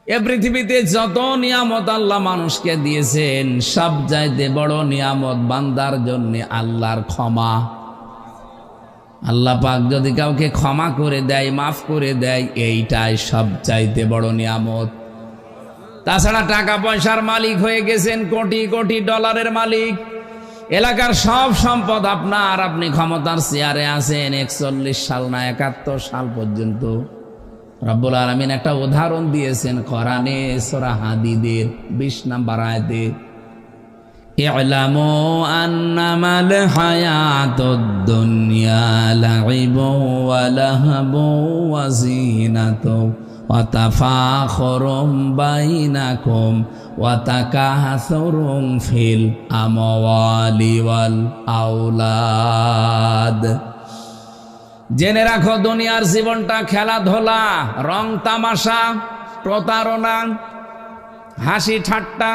এ পৃথিবীতে যত নিয়ামত আল্লাহ মানুষকে দিয়েছেন, সব চাইতে বড় নিয়ামত বান্দার জন্য আল্লাহর ক্ষমা। আল্লাহ পাক যদি কাউকে ক্ষমা করে দেয়, মাফ করে দেয়, এইটাই সব চাইতে বড় নিয়ামত। তাছাড়া টাকা পয়সার মালিক হয়ে গেছেন, কোটি কোটি ডলারের মালিক, এলাকার সব সম্পদ আপনার, আপনি ক্ষমতার চেয়ারে আছেন 41 সাল না 71 সাল পর্যন্ত। রব্বুল আলামিন একটা উদাহরণ দিয়েছেন কোরআনে সূরা হাদীদের 20 নম্বর আয়াতে, ই'লামু আন্নামাল হায়াতুদ দুনিয়া লাইবুন ওয়া লাহবুন ওয়া যিনাতুন ওয়া তাফাখুরুম বাইনাকুম ওয়া তাকাসুরুম ফিল আমওয়ালি ওয়াল আওলাদ। জেনে রাখো, দুনিয়ার জীবনটা খেলাধুলা, রং তামাশা, প্রতারণা, হাসি ঠাট্টা,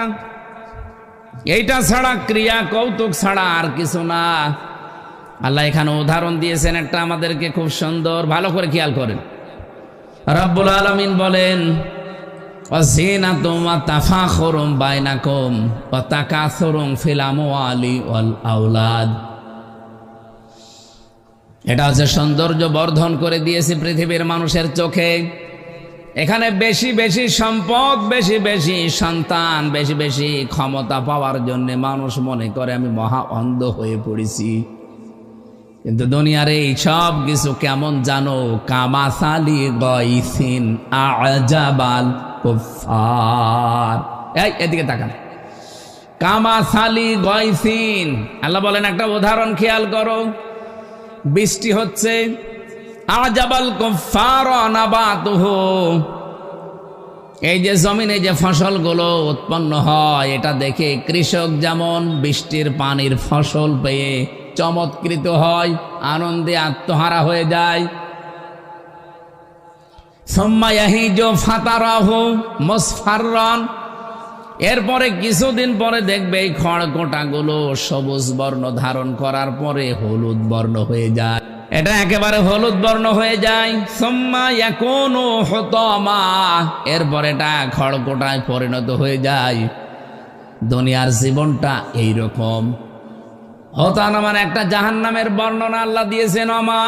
এইটা ছাড়া, ক্রিয়া কৌতুক ছাড়া আর কিছু না। আল্লাহ এখানে উদাহরণ দিয়েছেন একটা আমাদেরকে খুব সুন্দর, ভালো করে খেয়াল করেন। রব্বুল আলামিন বলেন, ওয়াজিনাতুম ওয়া তাফাখুরুম বাইনাকুম ওয়া তাকাসুরুম ফিল আমওয়ালি ওয়াল আওলাদ। এটা হচ্ছে সৌন্দর্য বর্ধন করে দিয়েছে পৃথিবীর মানুষের চোখে। এখানে বেশি বেশি সম্পদ, বেশি বেশি সন্তান, বেশি বেশি ক্ষমতা পাওয়ার জন্য মানুষ মনে করে আমি মহা অন্ধ হয়ে পড়েছি। কিন্তু দুনিয়ার এই সব কিছু কেমন জানো? কামাসালি গাইসিন আজাবাল কুফার। এই এদিকে তাকান, কামাসালি গাইসিন, আল্লাহ বলেন একটা উদাহরণ খেয়াল করো। বৃষ্টি হচ্ছে, আজাবাল কুফার নাবাতুহু, এই যে জমিনে যে ফসলগুলো উৎপন্ন হয়, এটা দেখে কৃষক যেমন বৃষ্টির পানির ফসল পেয়ে চমৎকৃত হয়, আনন্দে আত্মহারা হয়ে যায়। সুম্মা ইয়াহিজু ফাতারাহু মুসফাররান, এরপরে কিছুদিন পরে দেখবে এই খড়কোটাগুলো সবুজ বর্ণ ধারণ করার পরে হলুদ বর্ণ হয়ে যায়। এটা একেবারে হলুদ বর্ণ হয়ে যায়। সুম্মা ইয়াকুনু হুতামা, এরপর এটা খড়কোটায় পরিণত হয়ে যায়। দুনিয়ার জীবনটা এইরকম। হতানা মানে একটা জাহান্নামের বর্ণনা আল্লাহ দিয়েছেন। ওমা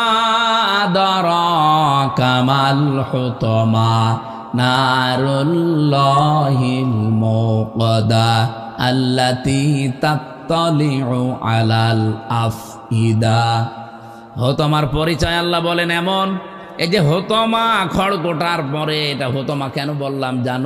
আদরাকা মাল হুতামা নারুল্লাহিল মুকদা আল্লাতী তাত্তালিউ আলাল আফইদা। হোতমার পরিচয় আল্লাহ বলেন এমন, এই যে হোতমা খড়কোটার পরে, এটা হোতমা কেন বললাম জানো?